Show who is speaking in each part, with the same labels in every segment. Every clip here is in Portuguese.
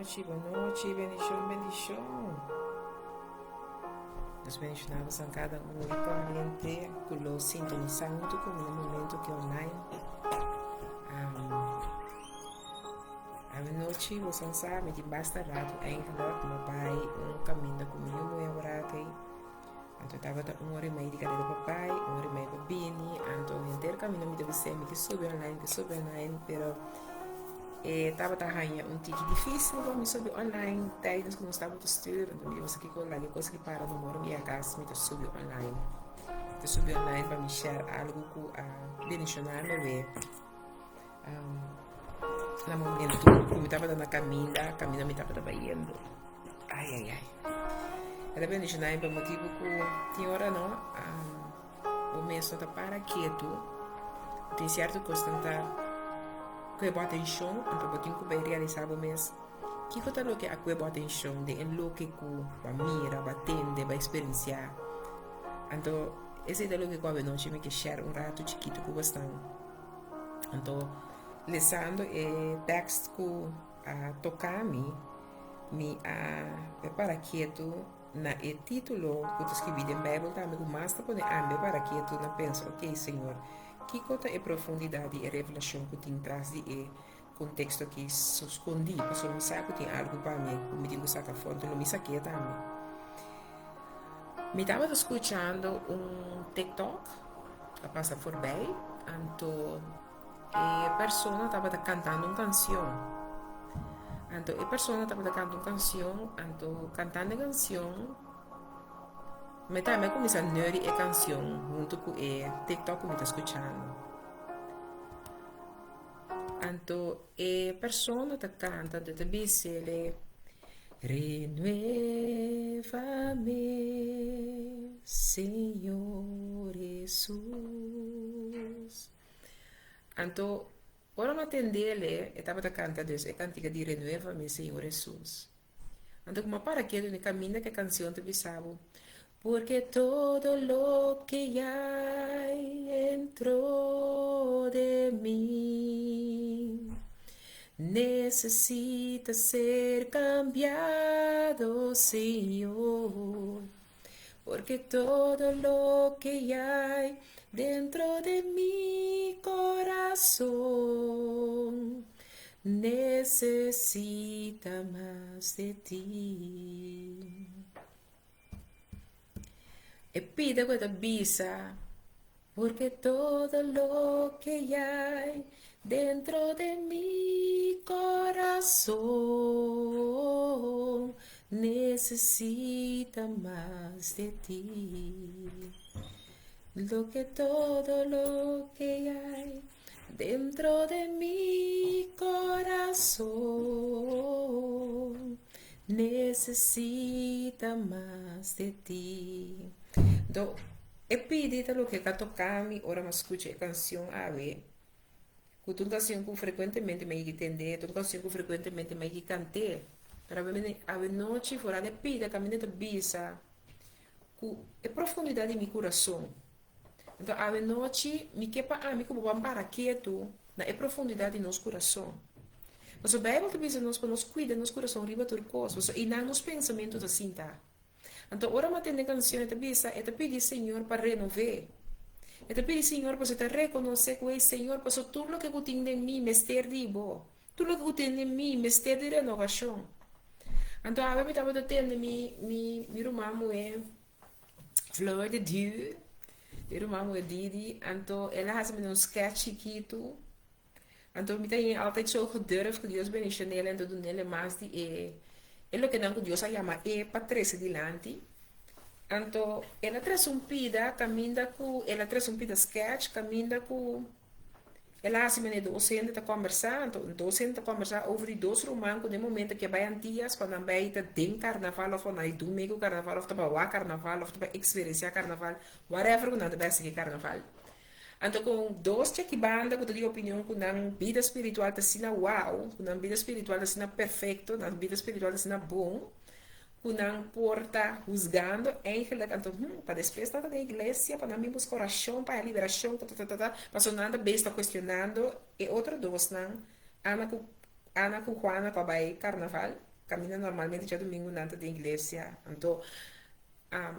Speaker 1: bendición, bendición. Nos bendicionamos a cada um igualmente, que lo sintonizando com o momento que online. A noite, você sabe, de basta rato, ainda como pai, caminho comigo, muito orate. Então, estava uma hora e meia de cadeira do papai, uma hora e meia para Bini, então, inteiro caminho me deve ser, me que subir online, pero estava rainha tique difícil para me subir online, tijdens que não estava te sturen, então, eu aqui com lá, coisa que para no moro, minha casa, me te subir online. Te subir online para me share algo com a bendicionar me ver. No momento que me estava dando a caminho me estava trabalhando. Ai. Era bendicionar por motivo que tinha hora não, o mês não está para quieto, tem certo que você está que boa atenção, então eu tenho que realizar o mês. Que coisa lo que a que boa atenção de em lo que vai mira, vai tende, vai experienciar. Então, esse é o que eu noite me que share rato chiquito que gostam. Então, lesando text que tocar me para quieto na título que eu escrevi na Bíblia também o mais para para quieto na penso, ok, Senhor. Que conta é profundidade e revelação que tem traz de contexto que se escondi, porque não sabe que tem algo para mim, me digo saca fora, não me saquei também. Me estava escutando TikTok, que passa por bem, então a pessoa estava cantando uma canção. Então a pessoa estava cantando uma canção, então cantando a canção. Me também comecei a nerd a canção junto com o TikTok que me está escutando. Então, a pessoa está cantando, está dizendo, renueva-me, Senhor Jesus. Então, ora não atender, estava cantando a cantiga de renueva-me, Senhor Jesus. Então, como para que ele caminha que a canção te bisabo. Porque todo lo que hay dentro de mí necesita ser cambiado, Señor. Porque todo lo que hay dentro de mi corazón necesita más de ti. E pide questa bisa, porque todo lo que hay dentro de mi corazón necesita más de ti. Todo lo que hay dentro de mi corazón necesita más de ti. Então, é pedir lo que está tocando, ora me escute a canção a ver. Que uma canção que frequentemente me entender, uma canção que frequentemente me cantar. Para a noite fora de pedir, caminho de bisa, que é profundidade de meu coração. Então, a noite me quepa a mim como vamos para quieto, na profundidade de nosso coração. Mas a Bíblia que diz para nós cuida nosso coração riba de coisas, e não nos pensamentos assim tá. Então, ora me atende a canção e te bisa, e te pede Senhor para renovar. E te pede Senhor para você te reconhecer que Senhor, para tudo o que eu tenho em mim, me ester vivo. Tudo o que eu tenho em mim, me ester de renovação. Então, a mim estava atendendo meu irmão é Flor de Dieu. Meu irmão é Didi. Então, ela faz um sketch chiquito. Então, me tem altijd zo gedurfd que Deus bendiga nele, então do nele mais de é o que não Deus chama Patrícia dilante. Então, ela traz pida, caminha com, ela traz pida sketch, caminha com, ela assim me docente a conversar, então docente a conversar over die dois romanos no momento que vai antias, quando vai ter den carnaval of na domingo carnaval of para carnaval of para experienciar carnaval, whatever quando vai seguir carnaval. Então, com dois que banda, com toda a opinião, com a vida espiritual está sendo uau, com a vida espiritual está sendo perfeito, a vida espiritual está sendo bom, com a porta juzgando, então, para despertar da igreja, para mim buscar oração, para a liberação, para nada besta questionando, e outra dois, Ana com Juana, para vai carnaval, camina normalmente já domingo nada de igreja. Então,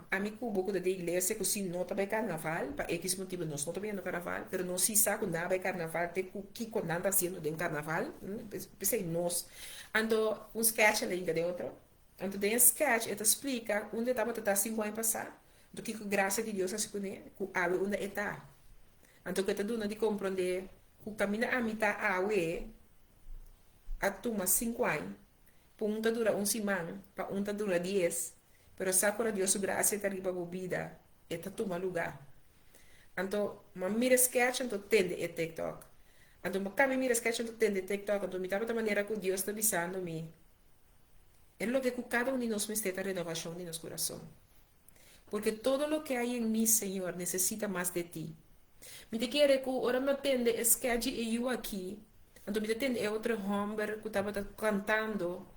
Speaker 1: a mim com pouco de igreja que se nota bem carnaval, para X motivo nós não também no carnaval, mas não se sabe nada bem carnaval, tem que quando anda sendo de carnaval, pensei nós. Então, um sketch ali de outro. Então, tem um sketch, ele explica onde estava a 5 anos passar, do que graça de Deus se conhece, com a onde está. Então, que está dando de compreender, que camina a mitad a a toma 5 anos, para um dura um semana, para um dura 10, pero sakura Dios su gracia está arriba bebida, eta toma lugar. Então, ma mira sketch, então tende e TikTok. Então, ma kami mira sketch, então tende TikTok, então me tava da maneira que Deus está avisando me. É lo que cada um de nós necessita renovação de nosso coração. Porque todo lo que hay en mí, Señor, necesita más de ti. Me te quiere que ahora me atende sketch e eu aqui. Então, me atende é outro homem que estava cantando.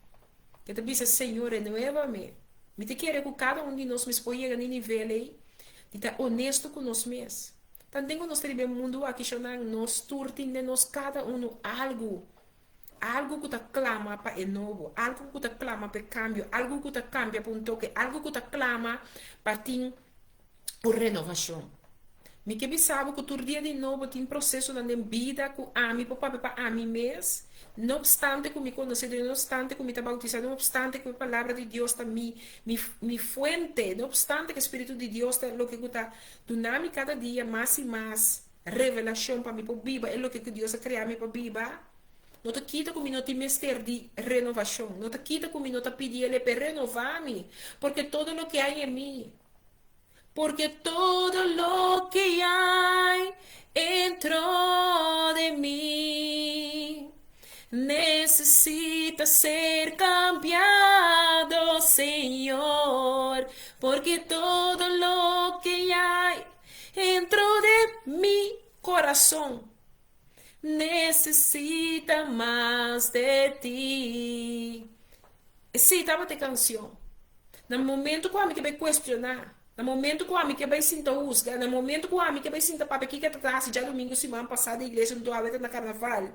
Speaker 1: Que te dice, Señor, renueva-me. Me te quiere que cada um de nós me põe em nível aí, de estar honesto com nós mesmos. Também nós temos um mundo aqui, nós turtim de nós cada um algo. Algo que te clama para o novo, algo que te clama para o cambio, algo que te cambia para um toque, algo que te clama para ter uma renovação. Me que sabe que todo dia de novo tem processo na vida com a mim, para a mim mesmo. Não obstante que me conhecido, não obstante que me está bautizado, não obstante que a palavra de Deus está mi fuente, não obstante que o Espírito de Deus está o que está dando cada dia mais e mais revelação para mim, para viva, é o que Deus criou para viva. Não te quita como não te mestre de renovação, não te quita como não te pedir ele para renovar-me, porque todo o que há em mim, porque todo lo que hay dentro de mí necesita ser cambiado, Señor, porque todo lo que hay dentro de mi corazón necesita más de ti. Sim, estava de canção. No momento que o homem que vai questionar, no momento que o homem que vai sentar usga, no momento que o homem que vai sentar papai que está já domingo semana passada a igreja não estava na carnaval.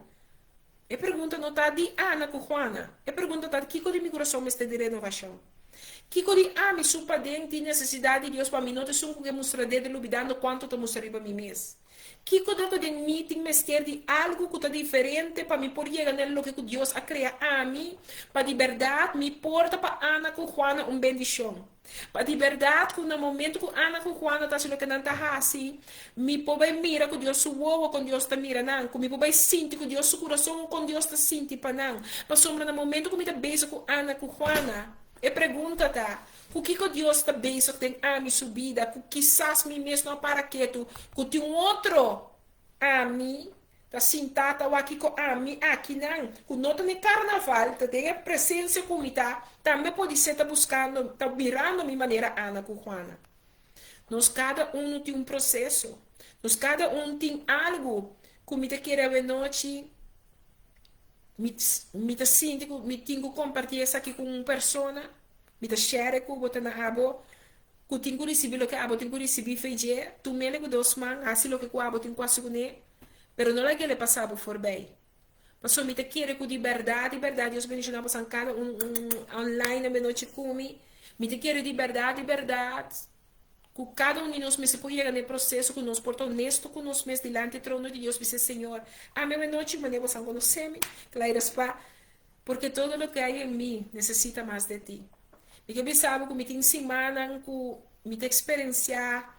Speaker 1: E pergunta não está de Ana com Juana. E pergunta está de que de meu coração me está de renovação. Que de me supa dentro necessidade de Deus para mim não te supo que mostrar de lubidando quanto te mostrarei para mim mesmo. Que dentro de mim tem mestre de algo que está diferente para mim por chegar no que Deus a criar a mim, para de verdade me porta para Ana com Juana uma bendição. Para de verdade que no momento que Ana com Juana está sendo que não está assim, me pode mira que Deus suou com Deus está mira não, que me pode sentir que Deus seu coração com Deus está sentindo para não. Para sombra no momento que me está beijo com Ana com Juana, e pergunta tá, o que Deus está beijo que tem a minha subida, que quizás me mesmo não para quieto, que tem outro a mim tá sentado aqui com a mim aqui não, que não tem carnaval, tá tem a presença comigo, também pode ser tá buscando, tá mirando a minha maneira Ana com Juana. Nós cada um tem um processo, nós cada um tem algo que me quer ver noite, me tá sinto, me tenho que compartilhar isso aqui com uma pessoa, me tá share com botar na abo, que tenho que receber o que abo tenho que receber feijão, tu me leva 2 man, assim o que o abo tenho quase com ele. Pero não é que ele passava por bem. Mas me quer que de verdade, Deus bendiga para cada online na noite comigo. Me quer de verdade, que cada um de nós me se pode chegar no processo que nós porta honesto com nós mesmos diante do trono de Deus, dizer Senhor, a minha noite me leva a conhecer-me, claro, porque todo o que há em mim necessita mais de ti. Porque eu sabe que me tem semana que me tem experienciar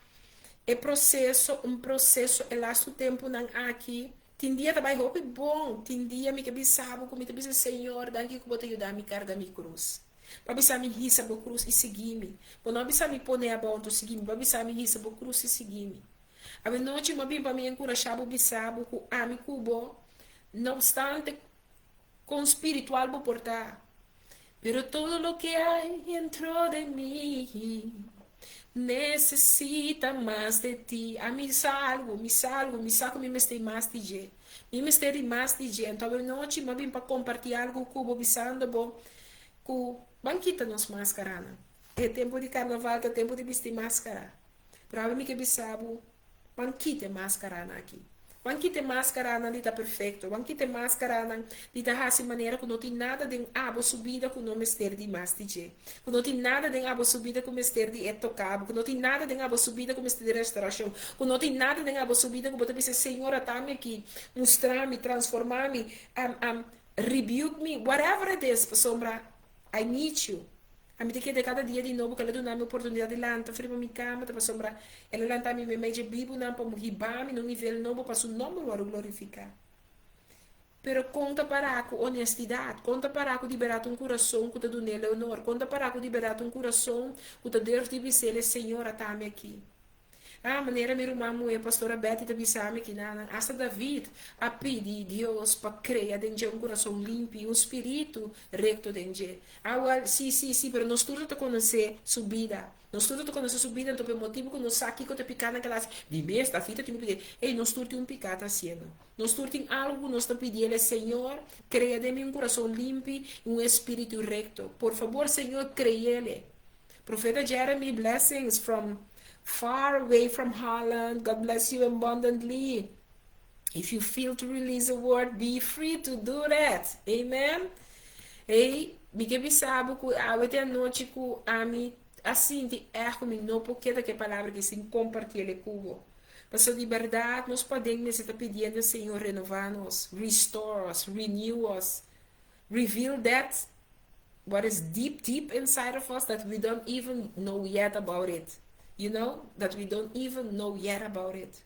Speaker 1: um processo elasto tempo não aqui. Tem dia também roupa bom, tem dia me que sabe que me diz Senhor, daqui que vou te ajudar a me carregar minha cruz. Para bisa me risa a cruz e seguir-me. Para não bisa me pôr a bom, seguir-me. Para bisa me risa a cruz e seguir-me. A noite uma bem para me encorajar, para bisa que ame cubo, não obstante com espiritual vou portar. Pero todo lo que hay dentro de mí necesita más de ti. A mí salgo, me mestei mais de gente. Me mestei mais de gente. Então, a noite uma bem para compartilhar algo cubo, bisando, bom, que banquita nos máscara. É tempo de carnaval, é tempo de vestir máscara. Para mim que bisabo, banquita máscara aqui. Wan kite máscara não está perfeito. Wan kite máscara não está assim maneira que não tem nada de abo subida que não mester de mastige. Que não tem nada de abo subida que mester de etocabo. Que não tem nada de abo subida que mester de restauração. Que não tem nada de abo subida que você dizer, Senhor, tá-me aqui, mostrar-me, transformar-me, rebuke me, whatever it is, sombra, I need you. A mim tem que de cada dia de novo que ela dá-me oportunidade de lançar frio minha cama, para sombra, ela lança-me me meio bibo não para me ribar-me no nível novo para o nome glorificar. Pero conta para com honestidade, conta para com liberar um coração que te dá nele honor, conta para com liberar um coração que te Deus te dizer, Senhor, está-me aqui. A maneira meu irmão é a pastora Betty da Bissame que nada, hasta David a pedir Deus para criar dentro um coração limpo, um espírito recto dentro. Agora, sim, pero nós tudo te conhecer subida. Nós tudo te conhecer subida, então pelo motivo que nós aqui que te picar naquela de mês, da fita, tem que pedir, ei, nós tudo tem um picado assim. Nós tudo tem algo, nós te pedir, Senhor, cria de mim um coração limpo, um espírito recto. Por favor, Senhor, cria ele. Profeta Jeremy, blessings from far away from Holland. God bless you abundantly. If you feel to release a word, be free to do that. Amen. E me que sabe que a até noite que a mim assim de erro me não porque da que palavra que se compartilha com mas de verdade nós podemos necessitar pedindo Senhor renovar-nos, restore us, renew us, reveal that what is deep inside of us that we don't even know yet about it. You know, that we don't even know yet about it.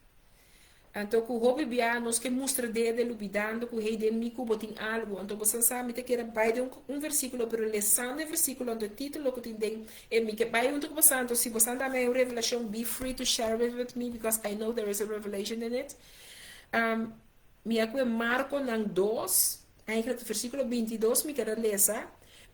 Speaker 1: Então, que o hobby bia nos que mostra dele lubidando que o rei de mico botin algo. Então, você sabe que era pai de um versículo, pero lesão de versículo, do título que tem é mi que pai um que você então se você também uma revelação, be free to share it with me because I know there is a revelation in it. Minha que Marco nang 2, eigenlijk versículo 22 me quero ler,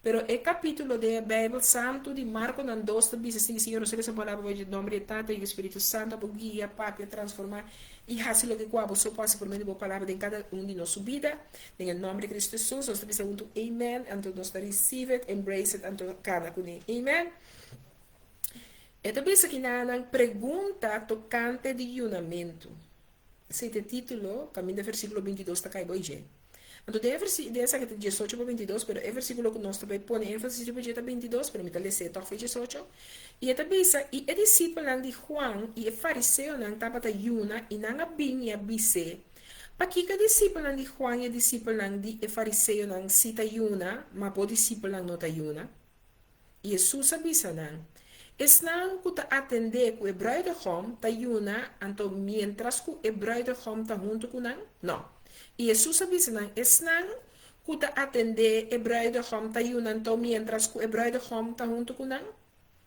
Speaker 1: pero el capítulo de Bíblia Santo de Marcos en 2 dice así, Señor, usted esa palabra en nombre de Tanto y Espíritu Santo, por guía, para transformar y hacer lo que cuabo so pase por medio de la palabra de cada uno de nuestra vida, en el nombre de Cristo Jesús, nos dice un amen, and nos receive it, embrace it, and cada con él, amen. Esta vez aquí nada, pregunta tocante de ayunamiento. Ese título, camino del versículo 22, está caído hoy. Então, dessa que 18 para 22, pero é versículo que nós também põe ênfase para 22, pero me está lendo até 18. E esta bisa, e é discípulo de Juan, e é fariseu, não estava da Yuna, e não abinha a bise. Para que é discípulo de Juan e discípulo de fariseu, não cita Yuna, mas o discípulo não está Yuna. E Jesus avisa, não. Es não que atender com o hebreu de Hom, está Yuna, então, mientras que o hebreu de Hom está junto com não? Não. E Jesus avisa não, esnan kuta atender hebreu de Hom ta yunan to mientras que hebreu de Hom ta junto com não.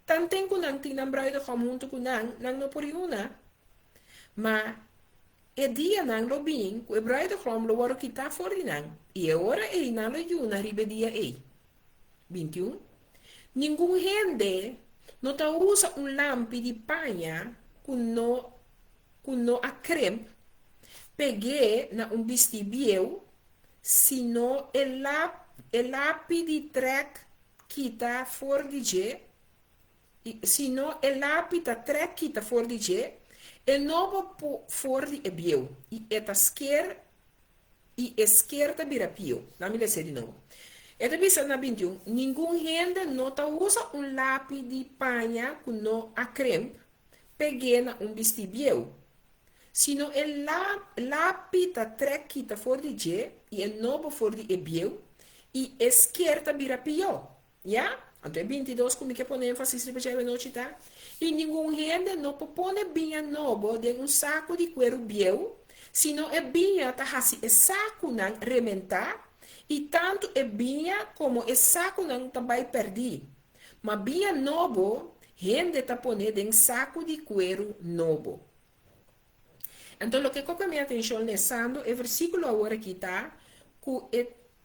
Speaker 1: Tanten ku nang tinang hebreu de Hom junto com não no por yuna. Mas e dia nang lo bing ku hebreu de Hom lo waro kita for nang. E agora e nang lo yuna ribe dia e. 21. Ningún gente no ta usa un lampi di paña kuno a creme peguei na um vestibiel, sino el lápiz de trek kita for DJ, sino el lápiz de trek kita for DJ, el novo for de ebiel, e eta esquerda vira pio. Não me lese de novo. Eta bisa na 21, ningún gente nota usa um lápiz de panha com no a creme, peguei na um vestibiel, sino el lápiz da trequita for de J e el novo for de ebiel e esquerda vira pior, ya? Então 22 como que põe ênfase se você noite tá? E nenhum gente não põe bem novo de um saco de cuero biel, sino é bem tá assim, é saco não rementar e tanto é bem como é saco não também perdi. Mas bem novo, gente tá põe de um saco de cuero novo. Então, o que coca minha atenção nessando é o versículo agora que está, com o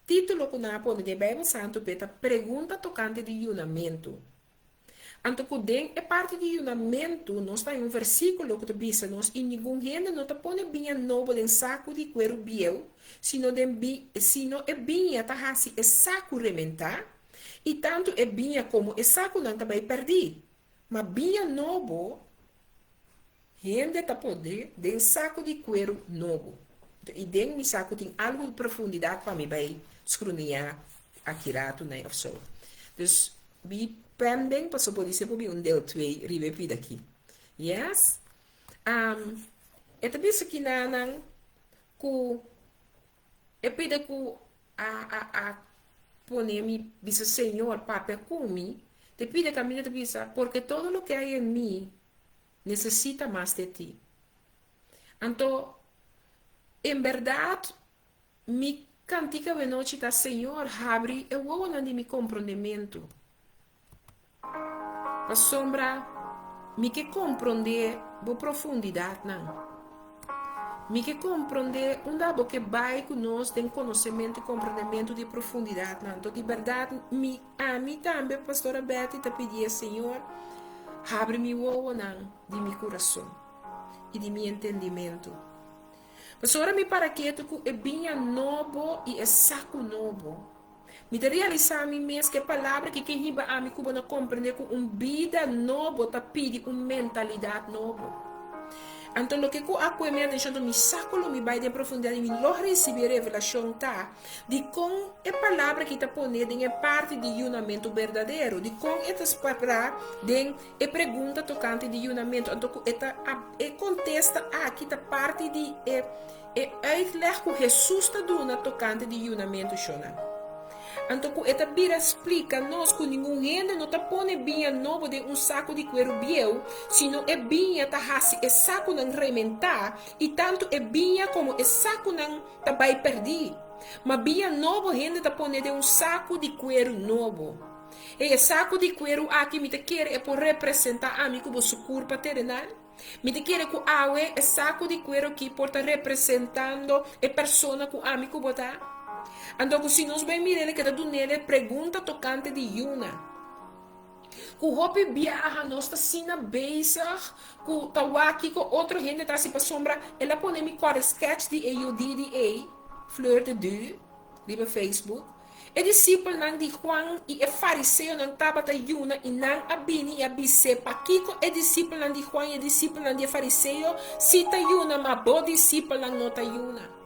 Speaker 1: título que nós põe de Bíblia Santo, peta pergunta tocante de junamento. Então, que é parte de junamento, nós está em um versículo que diz, nós, e ninguém gente não está põe bem novo em saco de cuero biel, sino é bem, tá assim, é saco rementar, e tanto é bem como é saco não também perdi. Mas bem novo, Gente tá poder de saco de cuero novo. E dentro do saco tem algo de profundidade para me vai escrutinhar aqui rato, né? Of so. Dus, we pending, para poder ser por um deel 2, ribe aqui. Yes? Ito bisa kinanang ku epida ku a poner mi bisa Señor papel kumi te pide camino te bisa porque todo lo que hay en mí necesita más de ti. Entonces, en verdad, mi cantica de noche está Señor, abre el huevo de mi comprendimiento. A sombra, mi que comprender a profundidade, não. Mi que compreender um dado que vai conosco tem conhecimento e compreendimento de profundidade, não. Então, de verdade, a mim também, pastora Betty, te pedia, Senhor, abre mi uovo, não, de mi coração e de mi entendimento. Pastora, mi paraqueto é bem novo e é saco novo. Me de realizar a mim mesmo que a palavra que quem riba a mim cuba não compreender com vida novo, tá pede uma mentalidade nova. Então, o que eu apoio minha atenção, me saco, me vai de profundidade, me lo receber revelação, tá? De com a palavra que está ponendo em parte de unamento verdadeiro, de com estas palavras, de a pergunta tocante de unamento, então, e contesta que está parte de uitleg que Jesus está dando tocante de unamento, Shona. Então, esta Bíblia explica nós que nenhum gente não está pondo bem novo de um saco de cuero biel, sino é bem está hasi é saco não rementar e tanto é bem como é saco não tá vai perder. Mas bem novo gente está pondo de um saco de cuero novo. E saco de cuero aqui me te quer é por representar a mim como seu corpo terrenal. Me te quer que é saco de cuero que porta representando a pessoa que a mim como está. Então, se nós bem miramos que está nele pergunta tocante de Yuna. Que o hope viaja, nós está assim na beisa, que o aqui com outra gente está assim para sombra. Ela põe me qual sketch de AUDDA, Fleur de Deux, no Facebook. E discípulo não de Juan e é fariseu não estava da Yuna e não abini e abisse para Kiko é discípulo não de Juan e discípulo não de fariseu, cita Yuna, mas bo discípulo não está Yuna.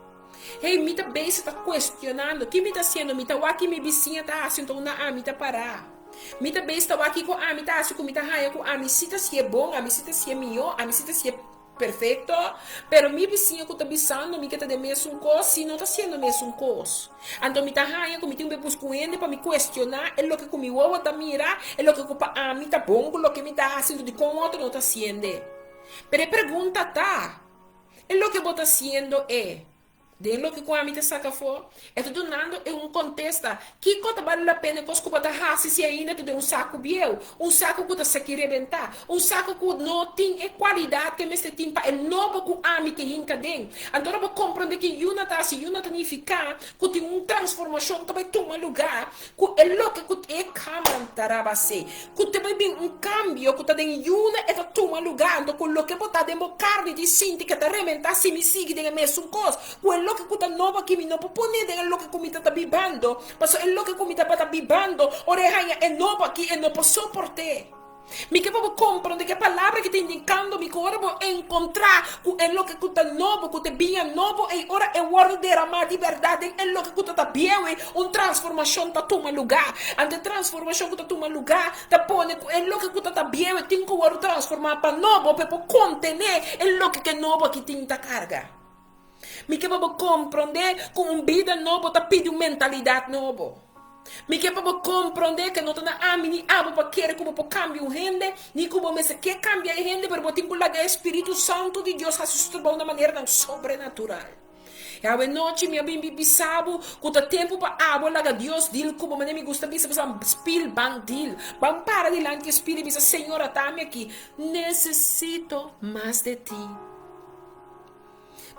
Speaker 1: Hey, mita base está questionando. Que me está sendo? Mita waki me vizinha tá assim, então na amita parar. Mita base está waki com amita assim, com mita raia com amicita se é bom, amicita se é melhor, amicita se é perfeito. Pero mi vizinha que está bisando, mi que está de mesmo coisa, se não está sendo mesmo coisa. Então mita raia com mita um bebus com ele para me questionar, é lo que com mi uova tá mira, é lo que com a amita bom, lo que me está haciendo de com outro não está sendo. Pero a pergunta tá, é lo que você está sendo de lo que com a mita saca for, é tudo dando em um contexto que conta vale a pena que os cubata raça se ainda tu de um saco biel, um saco que você quer rebentar, um saco que não tem a qualidade que este tempo é novo com a mita hinca dentro. Então eu vou compreender que Yuna tá se Yuna significa que tem uma transformação que vai tomar lugar, que é lo que é camantaraba se, que te vai vir um cambio que tá dentro Yuna é tomar lugar, então com lo que botar dentro carne de sinti que tá rebentar se me sigue dentro mesmo coisa, lo que kuta nova que me não pone de lo que comita tá vivando, mas é lo que comita tá vivando, oreja é novo aqui e não posso suportar. Mi que vou compreender que a palavra que está indicando mi corpo é encontrar é lo que kuta novo, que te bem novo e ora é o derramar de verdade é lo que kuta tá bem, uma transformação tá toma lugar, ante transformação que tá toma lugar, tá pone é lo que kuta tá bem, tem que o transformar para novo, para contener é lo que novo que tem tá carga. Mi que vou compreender com uma vida nova, tá pedindo mentalidade nova. Mi que vou compreender que não tá na amini abo para querer como para cambiar o rende, nem como me se quer cambiar o rende, mas tem que lagar o Espírito Santo de Deus a sustentar de uma maneira tão sobrenatural. E a noite minha bem bisabo, que tá tempo para abo lagar Deus dil como me gusta bisa spil bang dil. Bang para dilante que Espírito bisa Senhora tá-me aqui. Necessito mais de ti.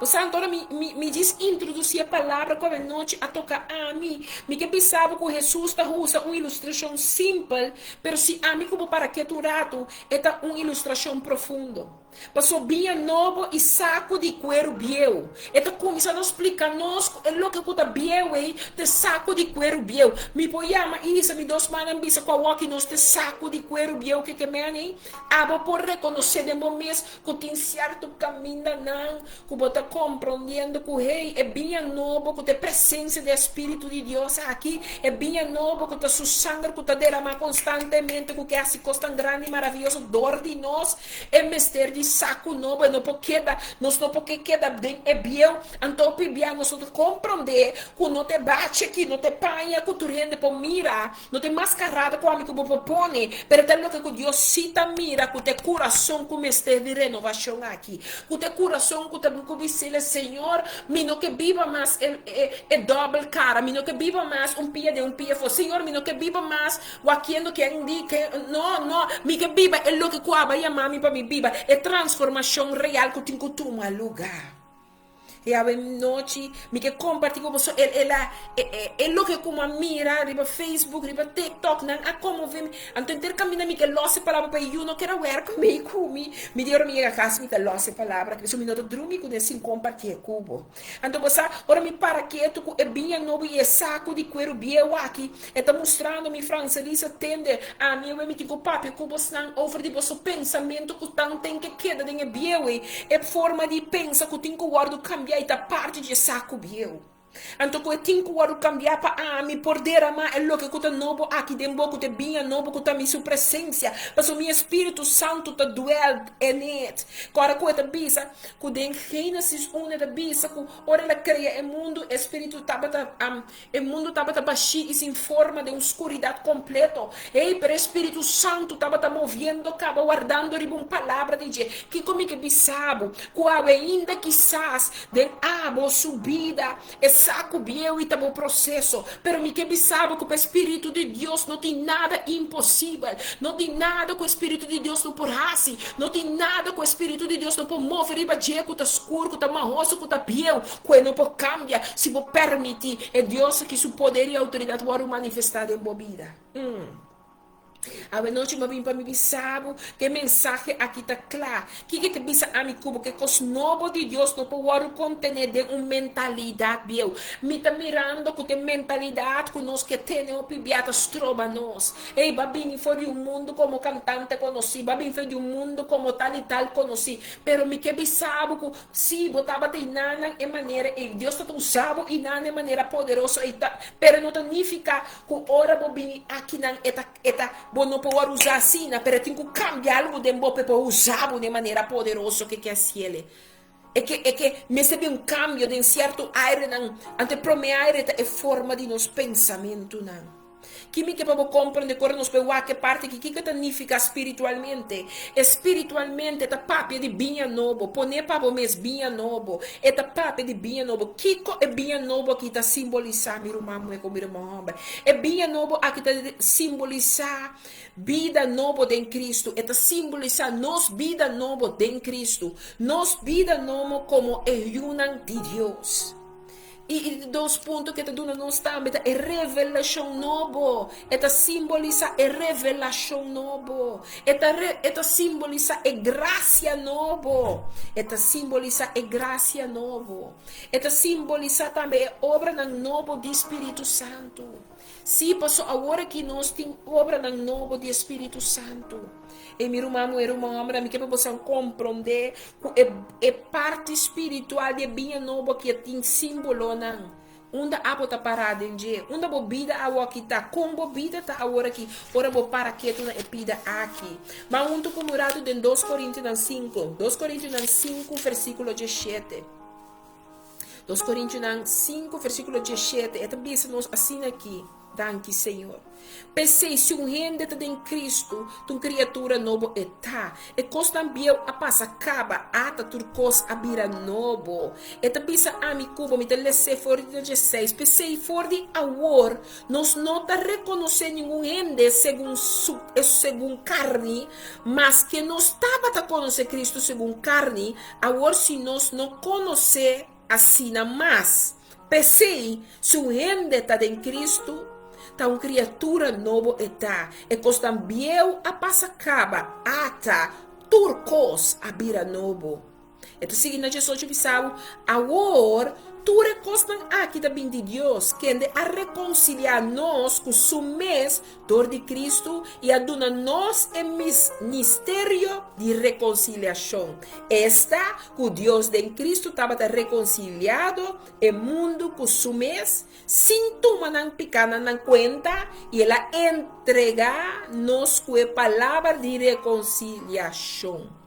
Speaker 1: Você agora me diz introduzir a palavra com a noite a tocar a mim. Me que pensava que Jesus está usando uma ilustração simples, mas se a mim como para que tu rato, é uma ilustração profunda. Passou bem novo e saco de cuero biel. Eta começando a explicar nós é lo que cuta biel aí, de saco de cuero biel. Me poiama isso, me dos manas bisa com a walk nós de saco de cuero biel que me aí. Abo por reconhecer de momento que tem certo caminho não, que bota compreendendo que rei é bem novo, que tem presença do Espírito de Deus aqui, é bem novo, que tá su sangue que tá derramar constantemente, que é assim coisa tão grande e maravilhoso dor de nós, é mister de saco novo, não porque nós não porque queda bem é biel, então pibia nós não compreender que não te bate aqui, não te panha, que tu rende por mira, não te mascarada com a que você põe, pero tem lo que Deus cita mira, que te coração que mister de renovação aqui, que te coração que te dizer, Senhor, me não que viva mais é double cara, me não que viva mais pia de pia for, Senhor, me não que viva mais, o aquilo que indica, não, me que viva é lo que coaba e a mami para me viva, é transformação real que tem que tomar lugar. E a noite, me que compartilho com você, é lo que como mira, riba Facebook, riba TikTok, não a como vem, então intercambia me que losse palavra para eu não quero ver comigo, me deu minha casa me que losse palavra, que isso me não dormi com esse compartilhar cubo. Então você, ora me para que tu é bem novo e é saco de cuero biel aqui, está mostrando me francesa tende a mim me que papi cubo não over de você pensamento que tanto tem que queda de biel é forma de pensa que tem que guardo cambiar e da parte de saco biel. Então, eu tenho que cambiar para me poder amar é o que eu novo aqui dentro que eu bem novo que eu minha sua presença, mas o meu Espírito Santo está duel net. Agora que eu bisa, que em Gênesis 1 da bisa, que ora ela cria o mundo, o Espírito o mundo estava baixo e sem forma de escuridão completa. E para o Espírito Santo estava movendo, acaba guardando uma palavra de Deus. Que como que bisabo, que ainda quizás de subida saco biel e tamo processo, pero me que sabe que o Espírito de Deus não tem nada impossível, não tem nada que o Espírito de Deus não pode fazer, não tem nada que o Espírito de Deus não pode mover, riba de que tá escuro, que tá marroso, que tá biel, que não pode cambiar, se você permitir, é Deus que seu poder e autoridade vão manifestar em sua vida. A noite me vim para me bisabo que mensagem aqui está claro que bisa a mim como que cos novo de Deus não pode contener de uma mentalidade biel me está mirando que tem mentalidade que nós que temos pibiatas trova nós ei babini foi de mundo como cantante conheci babini foi de mundo como tal e tal conheci pero me que bisabo que se botava de nana em maneira e Deus está usando e nana de maneira poderosa e tá pero não significa que ora babini aqui não eta bom não pode usar assim, mas tem que cambiar algo de bom para usar de maneira poderosa que é ele. É que me se um cambio de certo aire não, ante prome aire é forma de nos pensamento não. Que me que para compreender quando nos pegar que parte que significa espiritualmente tá papo de bem novo, pone para o mês bem novo, tá papo de bem novo, que é bem novo que tá simbolizar meu irmão e como irmão, é bem novo aqui tá simbolizar vida nova em Cristo, tá simbolizar nos vida nova em Cristo, nos vida nova como reunião de Deus. E dois pontos que te dão nós também é revelação novo, é simboliza é revelação novo, é simboliza é graça novo, é simboliza é graça novo, é simboliza também obra novo do Espírito Santo. Sim, passou agora que nós temos obra novo do Espírito Santo. E meu irmão, me que você compreender é parte espiritual de bem novo que tem símbolo não. Onde a bota parada em dia, onde a bebida a que tá com bebida tá agora aqui, ora vou para que tu na epida aqui. Mas um como orado em 2 Coríntios 5, 2 Coríntios 5 versículo 17. 2 Coríntios 5 versículo 17, é também nos assim aqui. Danke, Senhor. Pensei, se um rende está em Cristo, tu criatura novo está. E costambia a passa acaba, ata turcos a bira novo. E tabisa ami cubo, me telese for de 16. Pensei, for de awor, nos nota reconhecer nenhum rende segundo carne, mas que nos estava a conhecer Cristo segundo carne, awor se nós não conhecer assim, mas pensei, se um rende está em Cristo, tá uma criatura novo está. E costambieu a passa acaba, ata turcos abira novo. Então, seguindo a Jesus, bisau, agora, tu recostas aqui da bem de Deus, que ande a reconciliar nós com o mês dor de Cristo e a dona nós é mistério de reconciliação. Esta, que Deus de Cristo estava reconciliado, o mundo com o mês, sem tomar não picar na conta, e ela entrega nos com a palavra de reconciliação.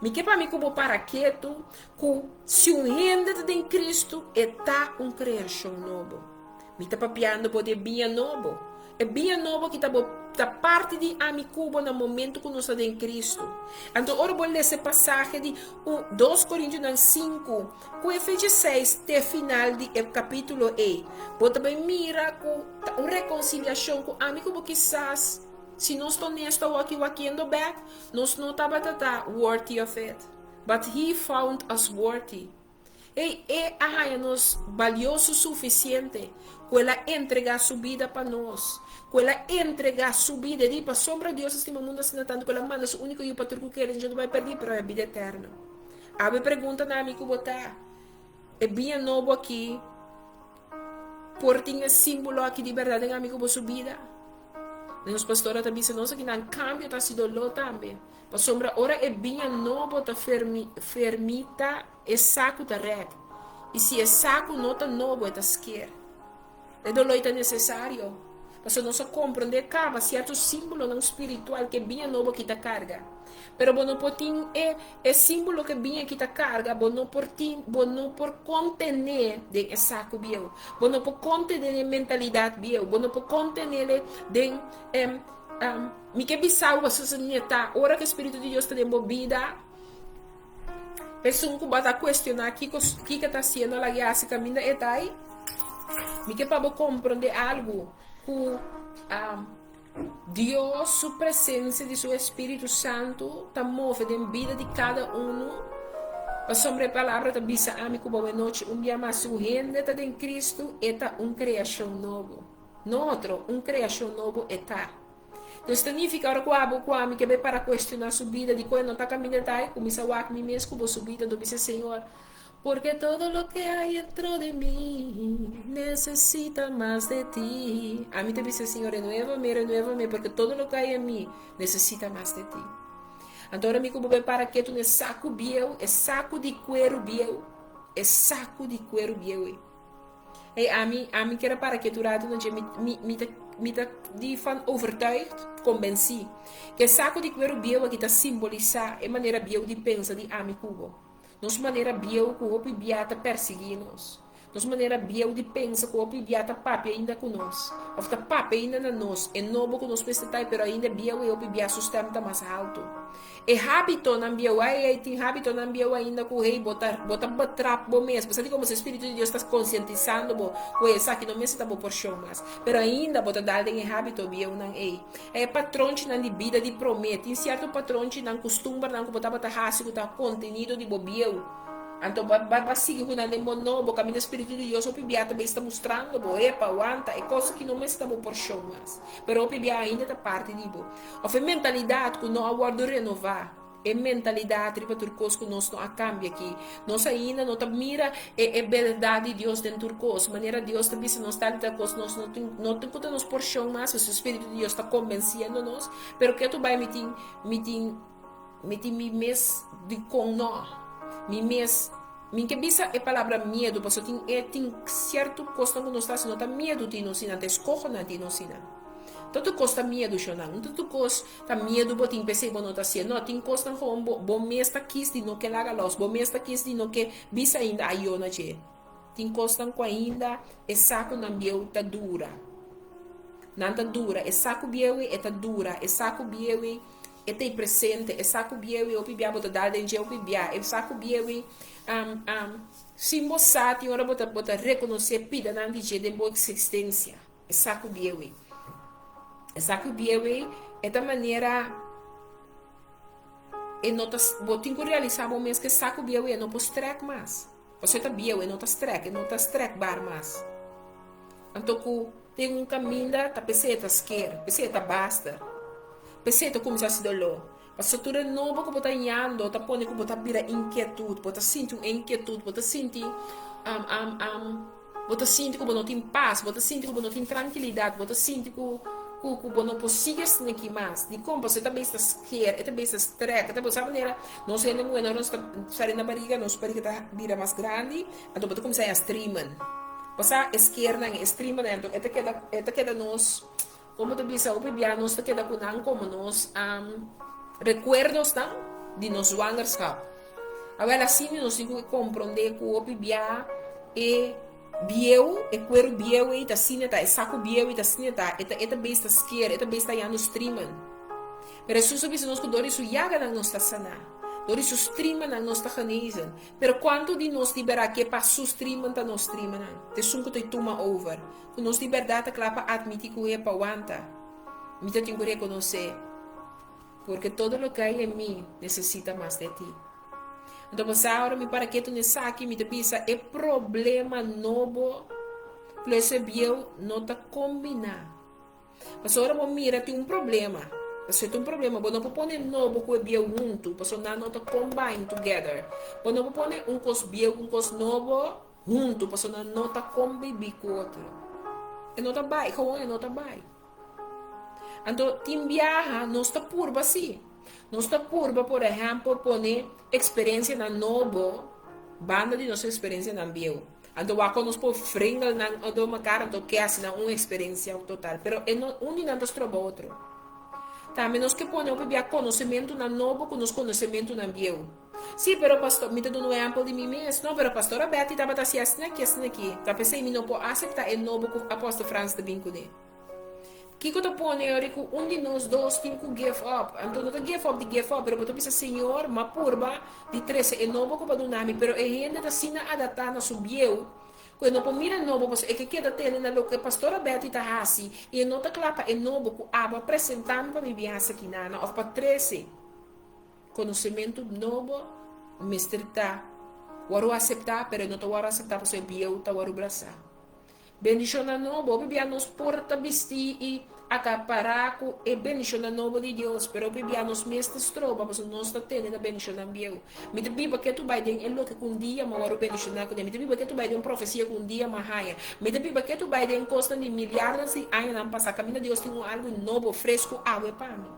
Speaker 1: Me que para mim como paraqueto, que se um rende em Cristo, está criação novo. Me está papiando por bem novo. É bem novo que está parte de amigo no momento que nós estamos em Cristo. Então, ora vou ler essa passagem de 2 Coríntios 5, com Efésios 6, até final do capítulo E. Vou também mirar com uma reconciliação com amigo que quizás se nós estamos nesta aqui no back, nós não estamos worthy of it. But he found us worthy. E nos valioso o suficiente que ela entregar sua vida para nós. Que ela entregar sua vida e para sombra de Deus, este mundo assim tanto que ela manda o único e o patrão que a gente não vai perder para a vida eterna. A minha pergunta na amigo botar é bem novo aqui. Por ter símbolo aqui de verdade em amigo para sua vida. Os pastores também se nós aqui não cambio está sido lo também. Para sombra ora é bem novo tá fermita é saco da red. E se é saco não tá novo é tá esquer. É dolor é necessário. Para nós compreender cava certo símbolo não espiritual que é bem novo que tá carga. Pero não pode é símbolo que bem aqui tá carga, não por contener de saco bio, não por contener mentalidade bio, não por contener de me que bisau a sociedade, ora que o Espírito de Deus está envolvida, pessoa que vai questionar aqui que está sendo a guia se caminha e daí, me que para compreender algo que Deus, sua presença de seu Espírito Santo, está movendo em vida de cada um. A sobre a palavra da bisa amigo boa noite, dia mais surgindo está em Cristo, está criação novo. Outro, criação novo está. Então, significa agora que a que vai para questionar sua vida, de quando não está caminhando, começa a mim mesmo com sua vida, do dice Senhor. Porque todo lo que hay dentro de mí necesita más de ti. A mí te dice, Señor, renuévame, porque todo lo que hay en mí necesita más de ti. Agora, amigo, vou para que tu é saco biel, é saco de cuero biel, é saco de cuero biel. E a mim que era para que tu rato não me de van overtuigd, convenci, que saco de cuero biel aqui está simbolizar a maneira biel de pensar de amigo. Nossa maneira biel que o biata perseguir-nos. Nossa maneira biel de pensar que o biata papi ainda conosco. Ou fica papi ainda na nós. É novo que nós precisamos, mas ainda biel e o biata sustenta mais alto. E hábito na biel, tem hábito na biel ainda que o rei botar batrap bom mesmo. Sabe como o Espírito de Deus está conscientizando bo, o sabe que não me está por chão mais. Pero ainda botar dar em hábito biel não é patrão de na vida de promete. Em certo patrão de não costuma não botar raça que está contenido de bobiel. Então, vai seguir com o novo caminho do Espírito de Deus. O PBA também está mostrando, aguanta, é coisa que não me está por chão mais. Mas o PBA ainda está parte de bo. A mentalidade que não aguardo renovar. É mentalidade para turcos que nós não cambia aqui. Nós ainda não mira a verdade de Deus dentro turcos. Maneira Deus também se nós está dentro turcos, nós não tem que nos por chão mais. O Espírito de Deus está convencendo nós. Pero que tu vai me mes de com nós. Minha bisa é palavra medo, porque tem certo costa quando está sendo medo de não ensinar, escorro na de não ensinar. Tanto costa medo, Xonão, tanto costa medo, botin pensei quando está sendo, não, tem costa com bom mês tá quis de não que laga los, bom mês tá quis de não que bisa ainda aiona che. Tem costa com ainda é saco na biel tá dura. Não tá dura, é saco biel é tá dura, é saco biel é ter presente, é saco biel o pibia bota dar dentro o pibia, é saco biel sim você tem hora bota reconhecer pida na vida de boa existência, é saco biel é da maneira e não tá botin que realizar bom mês que saco biel é não pode track mais, você tá biel é não tá track bar mais, então tem tem caminho tá peseta esquerda, peseta basta. Peseta começa a se dolor. Passo tudo novo que bota nhando, tá pone que bota vira inquietude, bota sente uma inquietude, bota sente bota sente que bota tem paz, bota sente que bota tem tranquilidade, bota sente que bota possível aqui mais. De como você também está scared, também está stress, também sabe maneira, não sei nem como nós está na barriga, nossa barriga tá vira mais grande, então bota começar a streamen. Passa esquerda, streamen, então esta queda nós como te bisa o bebia nós te queda com como nós recuerdos não de nos zwangerschap. Agora assim nós temos que compreender que o bebia é bieu, é cuero bieu e tá assim tá, é saco bieu e tá assim tá, eta besta skier, eta besta ya no streamen. Pero isso sabe se nós que dori su yaga na nós tá sana. Dori su streamen na nós tá genezen. Pero quanto de nós libera que pa su streamen tá nós streamen na. Te sunko te tuma over. Que nós liberdade tá clapa admitir que é pa wanta. Mita tenho que reconhecer. Porque todo lo que hay en mí necesita más de ti. Então, você agora me para que tu não saque, me pensa, é problema novo, que esse bio não está combinado. Mas agora você mira, tem problema. Você tem problema, você não pode pôr novo com o bio junto, você não está combine together. Você não pode pôr cos bio com cos novo junto, você não está conviver com o outro. E não está bem, como não está bem. Então, tem viaja, não está purba assim. Nossa curva, por exemplo, põe experiência na novo, banda de nossa experiência na bio. Então, quando nós por frente na uma cara, então que assim uma experiência total. Pero um de nós troca outro. Também nós que põe o conhecimento na novo com os conhecimento na bio. Sim, pero pastor, me dando um exemplo de mim mesmo. Não, pero pastora Betty estava assim aqui. Tá pensei me não pode aceitar o novo que o apóstolo Franz de bem com ele. Que eu põe eu digo de nós dois tem que give up. Então não give up, pero eu penso Senhor, ma purba de 13 é novo que do nome, pero é gente da sina adaptar na subiu. Quando não mira novo, é que queda tendo na lo que pastora Betty tá assim, e não tá clapa é novo que aba apresentando para me viajar aqui na of para 13. Conhecimento novo, mestrita. Waro aceitar, pero não tô waro aceitar para ser bieu, tá waro braçar. Bendição na novo, bebia nos porta vestir e acaparar com a bendição na novo de Deus, pero bebia nos mestres trova, mas nós está tendo a bendição na bio. Me te biba que tu vai den elo que um dia mawaro bendição na me te biba que tu vai den profecia com um dia mahaya. Me te biba que tu vai den costa de milhares de anos não passar caminho, Deus tem algo novo, fresco, água para mim.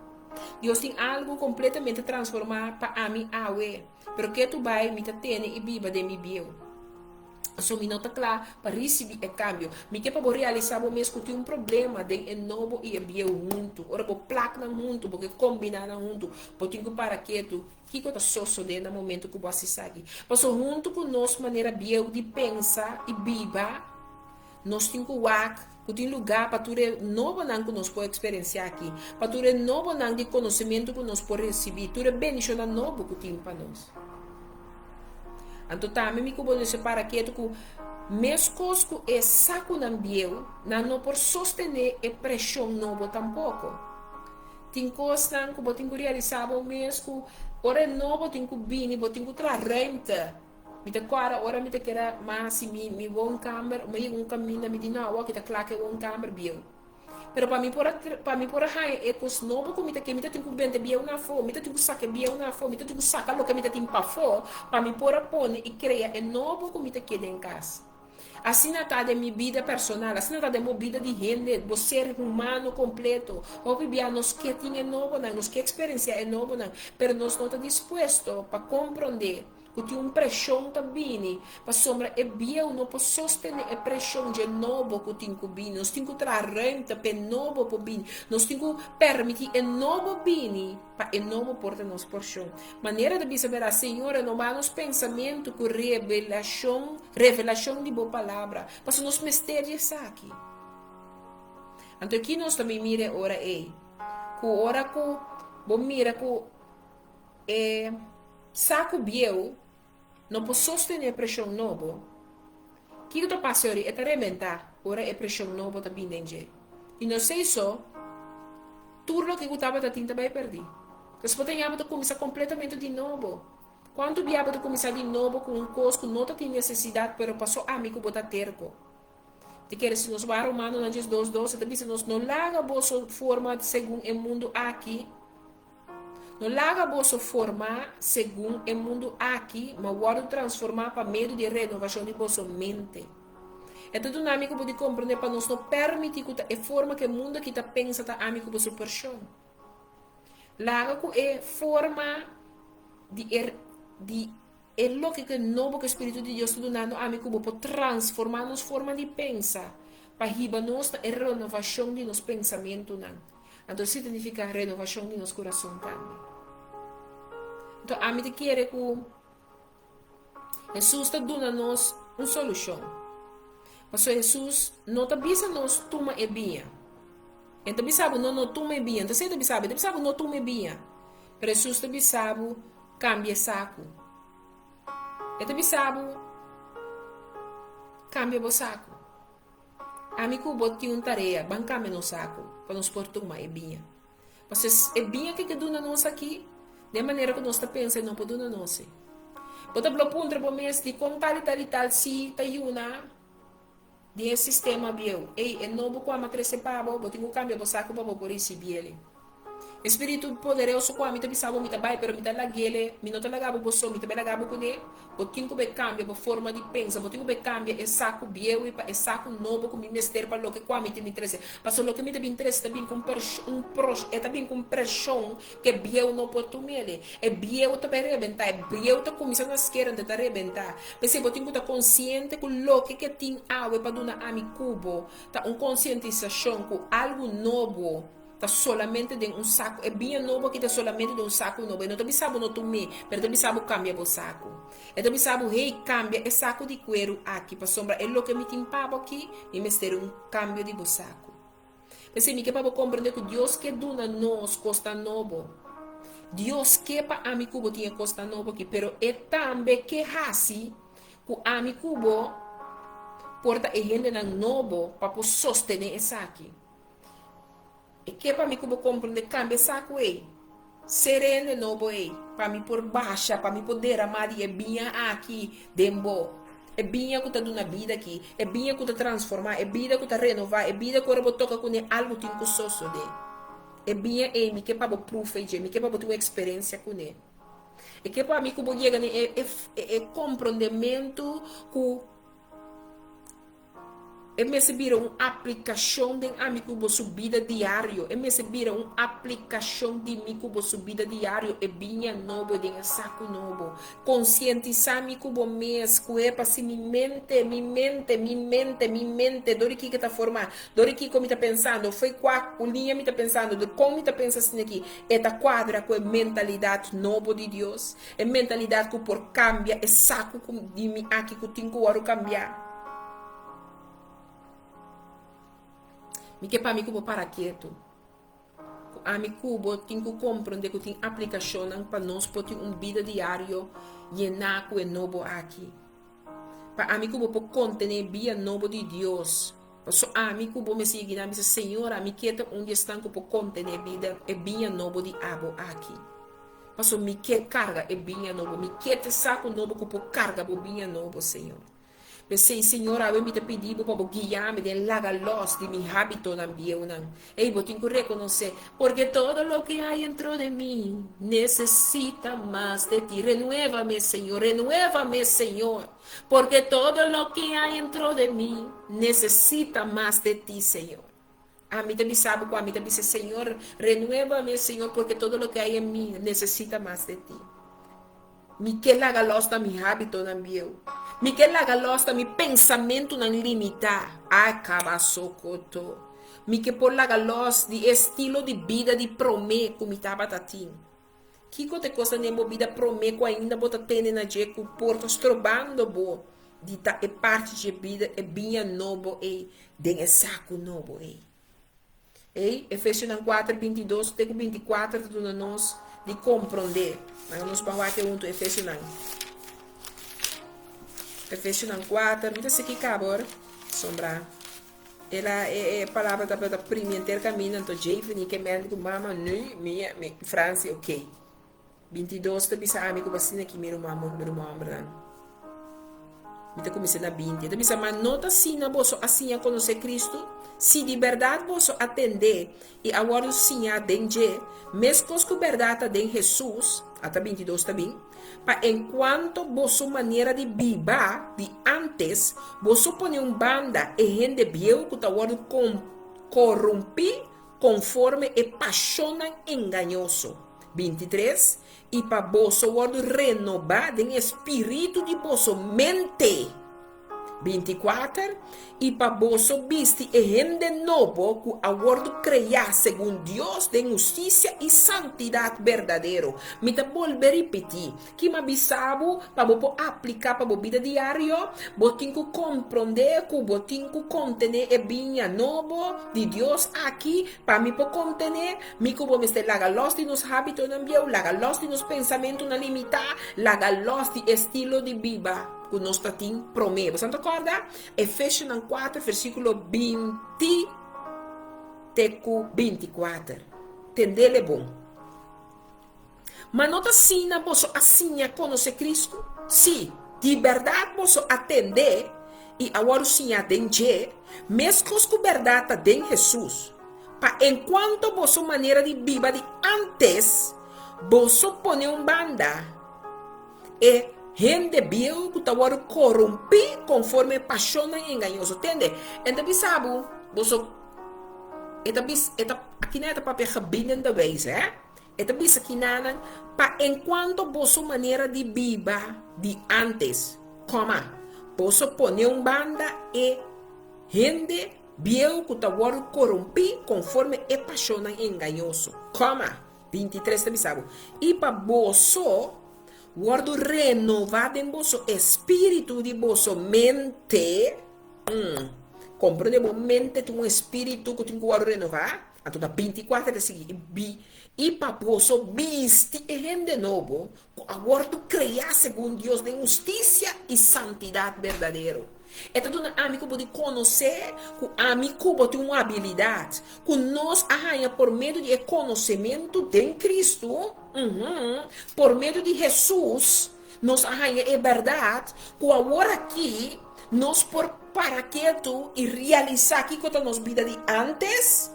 Speaker 1: Deus tem algo completamente transformado para mim, água. Pero que tu vai me te tendo e biba de mi bio. So, mi nota claro para receber o cambio. Mi que para realizar o mesmo que um problema de novo e bio junto. Ora, por placa junto, porque combinar junto. Porque tenho para que tu que está sucedendo no momento que você segue. Mas junto com nossa maneira bio de pensar e viver, nós temos que tem lugar para tu novo não que nós podemos experienciar aqui. Para tu novo não de conhecimento que nós podemos receber. Tu bendição novo que tem para nós. Então também me cubo nesse para que tu mesmo que é saco na bio, não por sostener a pressão novo tampouco. Tem coisas que você tem que realizar o mesmo, ora novo tem que vir, você tem que trazer renta. Me te quara, ora me te quer mais me vou câmera, me caminho me diz não, que te claque um câmera bio. Pero para mim por aí é coisa nova que me tem que vender bem na fome, me tem que sacar bem na fome, me tem que sacar o que me tem para fora, para mim por pôr e criar é novo que me tem que em casa. Assim não está de minha vida personal, assim não está de minha vida de gente, do ser humano completo. Obviamente nós que tem é novo não, nós que experiência é novo não, pero nós não está disposto para compreender que tem pressão também, para sombra é bem, não pode sostener a pressão de novo que tem que vir, nós temos que trazer renta para novo para vir, nós temos que permitir é novo vir, para é novo porta nos porção. Maneira de saber a Senhora não vai nos pensamento com revelação de boa palavra, para nos mistérios aqui. Então aqui nós também mira ora que ora que bom mira que saco bieu não pode sostener pressão novo. Que eu estou passando é rebentar, ora é pressão novo também dentro. E não sei só, tudo que eu estava tentando vai perder. Depois tem que começar completamente de novo. Quando viaja de começar de novo com um coisa que não tem necessidade, pero passou a mim que botar terco. Te quer se nós vamos arrumando nas 2:12, também se nós não larga a boa forma segundo o mundo aqui. Não larga você formar segundo o mundo aqui, mas agora transformar para meio de renovação de vossa mente. É tudo um amigo pode compreender para nós não permitir que a forma que o mundo aqui está pensa tá amigo para superchão. Larga com a forma de é lógica novo que o Espírito de Deus está dando amigo para transformar nos forma de pensar para riba nós a renovação de nos pensamentos. Então, isso significa renovação de nosso coração também. Então, a mim quer que Jesus está dando-nos uma solução. Mas Jesus não está dizendo nós toma e bem. Então, sabe, não toma e bem. Então, você sabe, não toma e bem. Mas Jesus está sabe, cambia saco. Então, sabe, cambia o saco. Amigo, bote uma tarefa, bancame no saco, para nos pôr toma e bem. Mas é bem que duna nós aqui, de maneira que nós está pensando, não pode duna nós. Bota para o ponto para o mês de como tal, se está uma de sistema bio. É novo com a matriz para botar um cambio para o saco para por esse biele. Espírito poderoso com a mita bisabo mita bai pero mita lagele minota lagabo boso mita belagabo com ele botinho que cambia a forma de pensa botinho que cambia é saco bieu e saco novo com ministério para lo que com a mita me interessa passo lo que mita me interessa também com é também com pressão que bieu não pode tomar é bieu tá para rebentar é bieu tá começando a esquerda de tá rebentar mas se botinho tá consciente com lo que tem água para dar a mi cubo tá conscientização com algo novo está solamente de um saco. É bem novo que está solamente de um saco novo. Não te sabe não tomar, mas te sabe cambia o saco. E te sabe rei cambia o saco de cuero aqui para sombra. É o que me timpava aqui e me ter um cambio de saco. Mas se me que para compreender que Deus que dona nós costa novo. Deus que para ami cubo tinha costa novo aqui, pero é também que hasi que ami cubo porta e gente novo para sostener essa aqui. E que para mim como compreender cambia saco aí sereno novo aí para mim por baixa para mim poder amar e é bem aqui dembo é bem que está dando vida aqui é bem que está transformar é vida que está renovar é vida que eu toca com algo tem que sosso de é bem aí me que para proof aí me que para ter experiência com ele e que para mim como chega é compreendimento com é me subir uma aplicação de amigo subida diário. É me subir uma aplicação de amigo subida diário. É bem novo, é saco novo. Conscientizar amigo mês, que é para se me mente. Dori que está formando, dori que como está pensando, foi qual linha me está pensando, de como está pensando assim aqui. É da quadra com a mentalidade nova de Deus. É mentalidade que por cambia, é saco de mim aqui que eu tenho que cambiar. Me que para mim cubo para quieto. A mim cubo tenho que compreender que tem aplicação para nós poder vida diário llenar com o novo aqui. Para a mim cubo por contener via novo de Deus. Para a mim cubo me sigue na missa Senhor, a mim quieta onde estão por contener vida é via novo de abo aqui. Para me que carga é via novo, me quieta saco novo por carga por via novo Senhor. Pensei, Senhor, eu me pedi para guiar-me de laga los de mi hábito na biona. E eu tenho que reconhecer, porque todo lo que hay dentro de mí necesita más de ti. Renuévame, Señor, porque todo lo que hay dentro de mí necesita más de ti, Señor. A mí también sabe cuando a mí también dice, Señor, renuévame, Señor, porque todo lo que hay en mí necesita más de ti. Mi que laga los da mi hábito na bio. Mi que laga los da mi pensamento na limita. Acaba socoto. Mi que por laga los di estilo de vida de promê como estava tatim. Que te costa nem vida promê com ainda bota tene na jeco porto strobando bo. De ta é parte de vida é bem novo e den é saco novo e. Ei, Efésios 4:22 até 24 tudo nós de compreender. Mas nós vamos aqui junto Efésios 9. Efésios 4, mira se aqui cabor, sombra. Ela é palavra da primeira intercaminho, então Jeffrey que médico mama minha França, ok. 22 tá bisa amigo vacina que meu mamão, Me te comecei na 20. Então, mas nota sim na bolsa assim a conhecer Cristo. Se de verdade você atender e agora sim a denge, mesmo com verdade de Jesus, até 22 também, para enquanto você maneira de viver de antes, você põe banda e gente viu que está agora corromper conforme e paixão enganoso. 23. E para você renovar em espírito de vossa mente. 24. E para você viste e gente novo que agora criar segundo Deus de justiça e santidade verdadeiro. Me te volver repetir que me bisabo para você aplicar para a vida diária, você tem que compreender que você tem que contener e vinha novo de Deus aqui para me contener, me que vou estar laga los de nos hábitos na bio, laga los de nos pensamentos na limitar, laga los de estilo de vida. Que nós temos promessa. Você não acorda? Efésios 4, versículo 20 teco 24. Entendeu? É bom. Mas não está assim, você assim a conhecer Cristo? Sim, de verdade você atender e agora sim a denge, mesmo com verdade de Jesus. Para enquanto você maneira de viver de antes, você põe banda e gente viu que está agora corromper conforme paixão enganoso, entende? Então, sabe, você aqui não é para pegar bem da vez, Então, aqui não para enquanto você maneira de viver de antes, como você põe banda e gente viu que está agora corromper conforme é paixão enganoso, como 23 também sabe. E para você guardo renovado em vosso espírito de vossa mente. Compreende? Mente tem um espírito que tem que guardar renovar. Então, 24 de seguir. E para vosso viste de novo. Agora tu criar segundo Deus de justiça e santidade verdadeiro. Então, um amigo pode conhecer, que o amigo pode ter uma habilidade, que nós arranha por meio de conhecimento de Cristo, por meio de Jesus, nós arranha é verdade, que agora aqui, nós por para quieto e realizar aqui com a nossa vida de antes,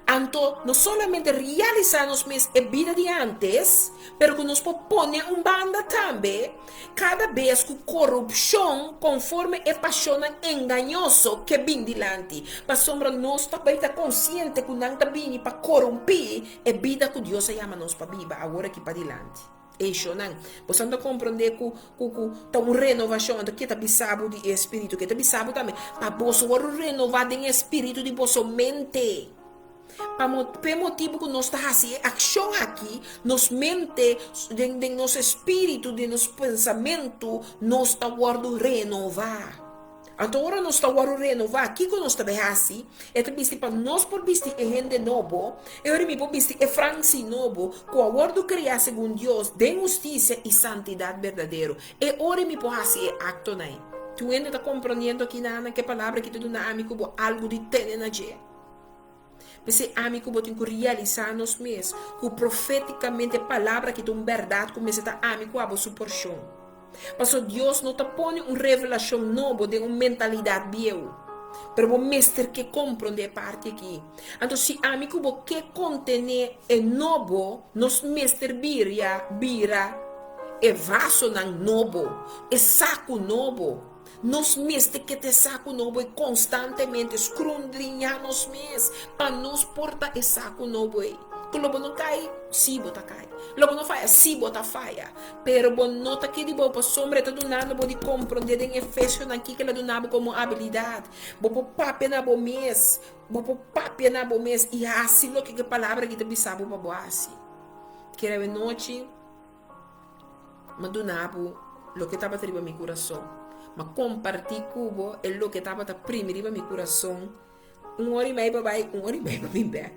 Speaker 1: então, não somente realizamos a vida de antes, mas que nos propõe banda também, cada vez que corrupção, conforme é paixão enganoso que vem dilante. Para sombra, nós também está consciente que não está vindo para corromper a vida que Deus chama nos para viver, agora aqui para dilante. Isso não. Você não compreender que está uma renovação, que está bisabo de espírito, que está bisabo também, para você renovar em espírito de vossa mente. Para motivo que nós estamos fazendo ação aqui, nos mente, de nosso espírito, de nosso pensamento, nós estamos guardando renovar. Então, agora nós estamos guardando renovar. Aqui que nós estamos fazendo, é para nós por visto é gente novo, e por visto é Franci novo, que agora criar segundo Deus, de justiça e santidade verdadeiro. E agora por fazer acto aí. Tu ainda está compreendendo aqui na que palavra que tu dá amigo algo de ter na gente. Esse amigo tem que realizar nos mesmos, que profeticamente a palavra que tem verdade começa a estar amigo a sua porção. Mas Deus não te põe uma revelação nova de uma mentalidade vieja, mas o mestre que compreende a parte aqui. Então, se amigo que contém é novo, nos mestre vira é vaso novo, é saco novo. Nos mestre que te saco novo e constantemente escrundrinhar nos mes para nos portar esse saco novo aí. Que logo não cai, sim bota cai. Logo não faia, sim bota faia. Pero bom nota que de boa para sombra tá do nada pode compreender em Efésios aqui que ela do nada como habilidade. Bopo papi na bom mês, bopo papi na bom mês e assim lo que palavra que te bisabo para boa assim. Que era noite, mas do nada lo que estava tribo meu coração. Mas compartilhar cubo é o que estava primeiro meu coração. 1 hora e meia para 1 hora e meia para vir back.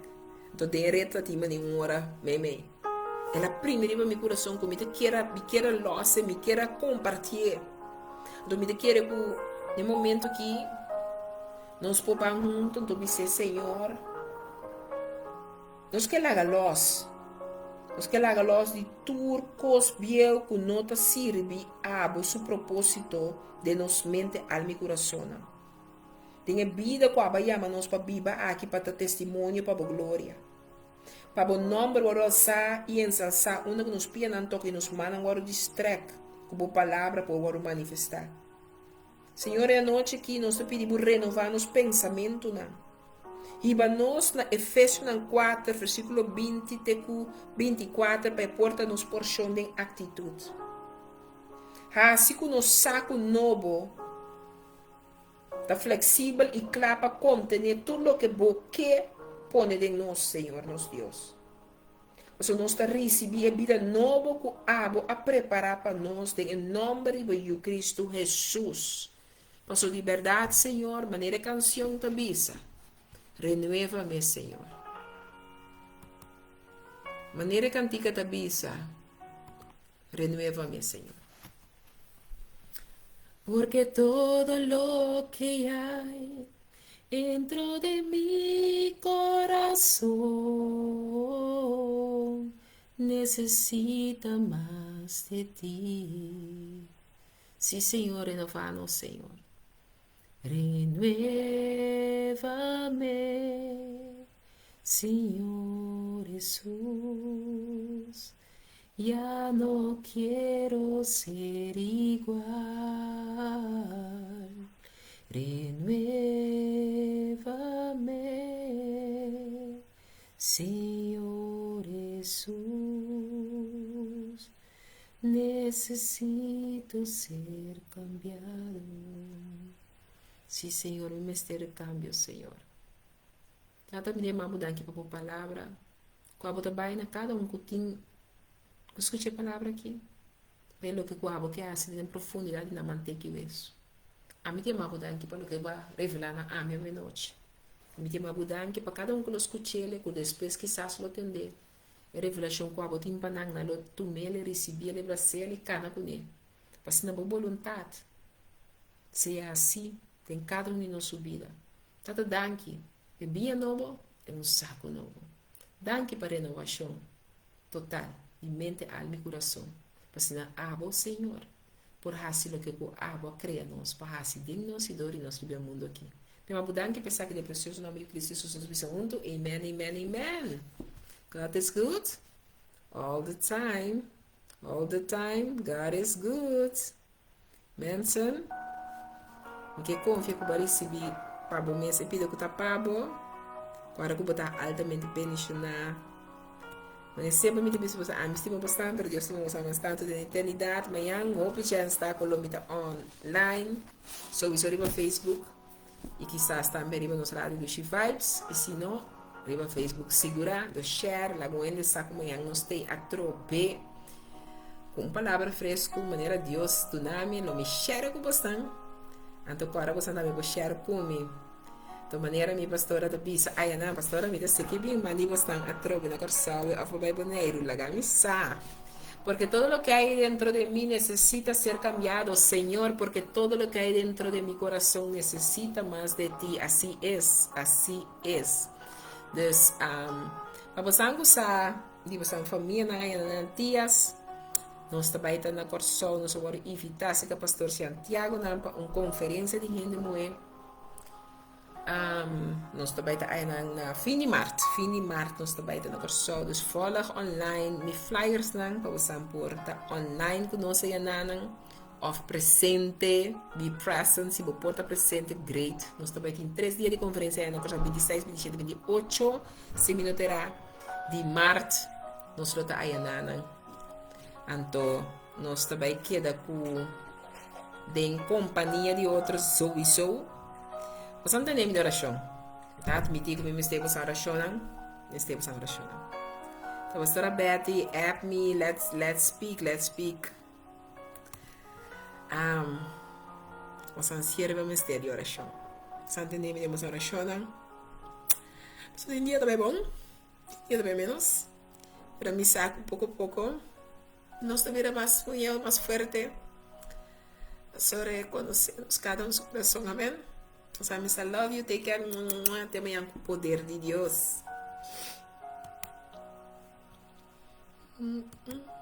Speaker 1: Então, tem reto de 1 hora meia. É a primeira meu coração que me quer losse, me quer compartilhar. Então, me quer que no momento que nós podemos juntos, então, me dizer, Senhor, nós queremos a luz. Os que haga los de turcos biel que nota sirve a su propósito de nos mente, alma y corazón. Tenha vida com a llama nos para viva aqui para ter testemunho para a glória. Para o nome do alçar e ensalçar, onde nos pia não toca e nos manda agora distract, com a palavra para o manifestar. Senhor, é a noite que nós te pedimos renovar nos pensamentos, não. Riba nós na Efésios 4, versículo 20 24, para porta nos porção de atitude. Assim que nos saco novo, está flexível e claro para conter tudo o que você põe de nós, Senhor, nosso Deus. Então, nós está recebendo a vida nova que abo a preparar para nós, em nome de Cristo Jesus. Passo de verdade, Senhor, maneira canção te bisa. Renueva-me, Senhor. Maneira cantica te bisa. Renueva-me, Senhor. Porque todo lo que hay dentro de mi corazón necesita más de ti. Sí, Señor, renovanos, Señor. Renuévame, Señor Jesús. Ya no quiero ser igual. Renuévame, Señor Jesús. Necesito ser cambiado. Sí, Senhor, me mestre cambio, Senhor. Nada me dá mudar aqui para a palavra. Quando trabalha na cada que tem, escute a palavra aqui. Pelo que quando que hace em profundidade na manter isso. A mim tem mudar aqui para o que vai revelar na a minha noite. A mim tem mudar aqui para cada que lo escute ele, que depois quizás lo entender. A revelação quando tem para na lo tomele, receber ele, abraçar ele, cana com ele. Para se na boa vontade. Se é assim, tem cada de nossa vida. Tata danke, é bem novo, é saco novo. Danke para a renovação total, de mente, alma e coração. Para se na abo, Senhor, por fazer o que o abo cria nós, para fazer de nós e dor e nós viver o mundo aqui. Mas danke, pensar que é precioso nome de Cristo Jesus, nós precisamos junto. Amen, amen, amen. God is good all the time. All the time, God is good. Mensen. Que confia que vai receber para o mês e pede que está pago, agora que está altamente pensionado. Mas sempre me diz você, me estima bastante, Deus não usa bastante de eternidade, mas eu vou já está Colômbia online, sowieso riba Facebook e quizás também riba nos rádio do She Vibes, e se não, riba Facebook segura, do share, lá com ele está como eu não estou a trobe, com palavra fresca, maneira Deus do nome, não me share com bastante. Então, agora você também vai share comigo. De maneira, minha pastora da bisa, não, pastora, me disse que bem, mas você está a troca na corção, a foi boneiro, lá gamisa. Porque todo lo que hay dentro de mí necesita ser cambiado, Señor, porque todo lo que hay dentro de mi corazón necesita más de ti. Así es, así es. Dus, vamos a usar, digo, sa família, nas tias. Nós também na Corsol, nós vamos invitar o pastor Santiago para uma conferência de gente mulher. Nós também na fim de março, nós também na Corsol. Dus volg online, met flyers para você porta online conosco of presente, be present, se você porta presente, great. Nós também temos 3 dias de conferência na Corsol, 26, 27, 28, seminotera de março, nós vamos estar então, nós também queda em companhia de outros sowieso. Você não tem de oração. Tá? Admitir que me esteve sem oração. Esteve sem oração. Então, pastora Betty, app me, let's speak. Você não serve me esteve de oração. Você não tem de oração. Mas tem dia também bom, dia também menos. Para me saco pouco a pouco. Nuestra vida más unión, más fuerte. Sobre conocernos cada uno su corazón. Amén. O sea, I love you. Take care. Te amo el poder de Dios. Mm, mm.